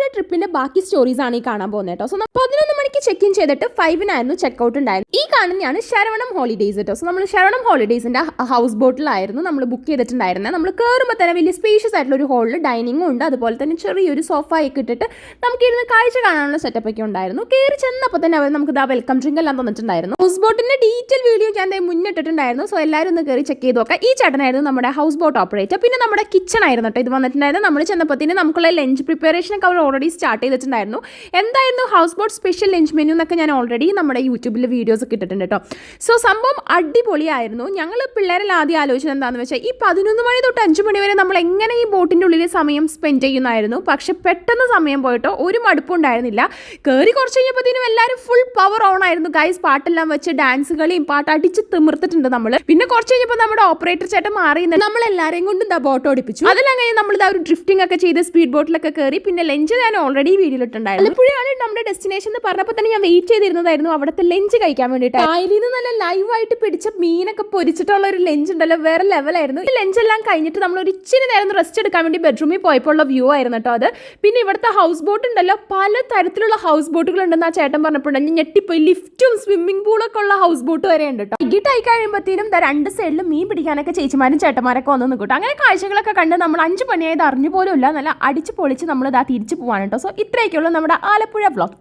നമ്മുടെ ട്രിപ്പിന്റെ ബാക്കി സ്റ്റോറീസ് ആണ് ഈ കാണാൻ പോകുന്നത് കേട്ടോ. സോ 11 മണിക്ക് ചെക്ക് ഇൻ ചെയ്തിട്ട് 5-നായിരുന്നു ചെക്കൗട്ട് ഉണ്ടായിരുന്നു. ഈ കാണുന്നതാണ് ശരവണം ഹോളിഡേയ്സ് കേട്ടോ. സോ നമ്മൾ ശരവണം ഹോളിഡേയ്സിന്റെ ഹൗസ് ബോട്ടിലായിരുന്നു നമ്മൾ ബുക്ക് ചെയ്തിട്ടുണ്ടായിരുന്നത്. നമ്മൾ കയറുമ്പോൾ തന്നെ വലിയ സ്പേഷ്യസ് ആയിട്ടുള്ള ഒരു ഹോളിൽ ഡൈനിങ്ങും ഉണ്ട്, അതുപോലെ തന്നെ ചെറിയൊരു സോഫ ഒക്കെ ഇട്ടിട്ട് നമുക്ക് ഇരുന്ന് കാഴ്ച കാണാനുള്ള സെറ്റപ്പ് ഒക്കെ ഉണ്ടായിരുന്നു. കയറി ചെന്നപ്പോൾ തന്നെ അവർ നമുക്ക് വെൽക്കം ഡ്രിങ്ക് എല്ലാം തന്നിട്ടുണ്ടായിരുന്നു. ഹൗസ് ബോട്ടിന്റെ ഡീറ്റെയിൽ വീഡിയോ ഞാൻ മുന്നിട്ടിട്ടുണ്ടായിരുന്നു. സോ എല്ലാവരും ഒന്ന് കയറി ചെക്ക് ചെയ്ത് നോക്കാം. ഈ ചേട്ടനായിരുന്നു നമ്മുടെ ഹൗസ് ബോട്ട് ഓപ്പറേറ്റർ. പിന്നെ നമ്മുടെ കിച്ചൺ ആയിരുന്നു കേട്ടോ ഇത് വന്നിട്ടുണ്ടായിരുന്നു. നമ്മൾ ചെന്നപ്പോഴത്തേന് നമുക്കുള്ള ലഞ്ച് പ്രിപ്പറേഷനൊക്കെ അവർ ഓൾറെഡി സ്റ്റാർട്ട് ചെയ്തിട്ടുണ്ടായിരുന്നു. എന്തായിരുന്നു house boat special lunch menu എന്നൊക്കെ ഞാൻ ഓൾറെഡി നമ്മുടെ യൂട്യൂബിൽ വീഡിയോസ് ഒക്കെ ഇട്ടിട്ടുണ്ട് കേട്ടോ. സോ സംഭവം അടിപൊളിയായിരുന്നു. ഞങ്ങൾ പിള്ളേരെല്ലാം ആദ്യം ആലോചിച്ചത് എന്താണെന്ന് വെച്ചാൽ ഈ 11 മണി തൊട്ട് 5 മണി വരെ നമ്മൾ എങ്ങനെ ഈ ബോട്ടിൻ്റെ ഉള്ളിൽ സമയം സ്പെൻഡ് ചെയ്യുന്നതായിരുന്നു. പക്ഷെ പെട്ടെന്ന് സമയം പോയിട്ടോ ഒരു മടുപ്പുണ്ടായിരുന്നില്ല. കയറി കുറച്ച് കഴിഞ്ഞപ്പോഴത്തേനും എല്ലാവരും ഫുൾ പവർ ഓൺ ആയിരുന്നു ഗൈസ്. പാട്ടെല്ലാം വെച്ച് ഡാൻസ് കളിയും പാട്ട് അടിച്ച് തിമിർത്തിട്ടുണ്ട് നമ്മൾ. പിന്നെ കുറച്ച് കഴിഞ്ഞപ്പോൾ നമ്മുടെ ഓപ്പറേറ്റർ ചേട്ടൻ മാറി നമ്മളെല്ലാവരെയും കൊണ്ട് ബോട്ട് ഓടിപ്പിച്ചു. അതെല്ലാം കഴിഞ്ഞ് നമ്മൾ ഒരു ഡ്രിഫ്റ്റിംഗ് ഒക്കെ ചെയ്ത് സ്പീഡ് ബോട്ടിലൊക്കെ കയറി. പിന്നെ ലഞ്ച് ഞാൻ ഓൾറെഡി വീഡിയോയിലിട്ടുണ്ടായിരുന്നു. ആലപ്പുഴയാണ് നമ്മുടെ ഡെസ്റ്റിനേഷൻ എന്ന് പറഞ്ഞപ്പോൾ തന്നെ ഞാൻ വെയിറ്റ് ചെയ്തിരുന്നതായിരുന്നു അവിടുത്തെ ലഞ്ച് കഴിക്കാൻ വേണ്ടിയിട്ട്. കായലിൽ നിന്ന് നല്ല ലൈവായിട്ട് പിടിച്ച മീനൊക്കെ പൊരിച്ചിട്ടുള്ള ഒരു ലഞ്ച് ഉണ്ടല്ലോ, വേറെ ലെവലായിരുന്നു. ഈ ലഞ്ച് എല്ലാം കഴിഞ്ഞിട്ട് നമ്മൾ ഒരു ഇച്ചിരി നേരം റെസ്റ്റ് എടുക്കാൻ വേണ്ടി ബെഡ്റൂമിൽ പോയപ്പോൾ ഉള്ള വ്യൂ ആയിരുന്നു കേട്ടോ അത്. പിന്നെ ഇവിടുത്തെ ഹൗസ് ബോട്ട് ഉണ്ടല്ലോ, പല തരത്തിലുള്ള ഹൗസ് ബോട്ടുകൾ ഉണ്ടെന്ന് ആ ചേട്ടൻ പറഞ്ഞപ്പോഴുണ്ട്. ഞെട്ടിപ്പോയി. ലിഫ്റ്റും സ്വിമ്മിംഗ് പൂളൊക്കെ ഉള്ള ഹൗസ് ബോട്ട് വരെ ഉണ്ട് കേട്ടോ. ടിക്കറ്റായി കഴിയുമ്പോഴത്തേനും രണ്ട് സൈഡിൽ മീൻ പിടിക്കാനൊക്കെ ചേച്ചിമാരും ചേട്ടന്മാരൊക്കെ വന്നു നിൽക്കും. അങ്ങനെ കാഴ്ചകളൊക്കെ കണ്ട് നമ്മൾ 5 മണിയായത് അറിഞ്ഞു പോലും ഇല്ല. നല്ല അടിച്ച് പൊളിച്ച് നമ്മൾ തിരിച്ചു പോവാണ് കേട്ടോ. സോ ഇത്രയൊക്കെയുള്ളൂ നമ്മുടെ ആലപ്പുഴ വ്ളോഗ്.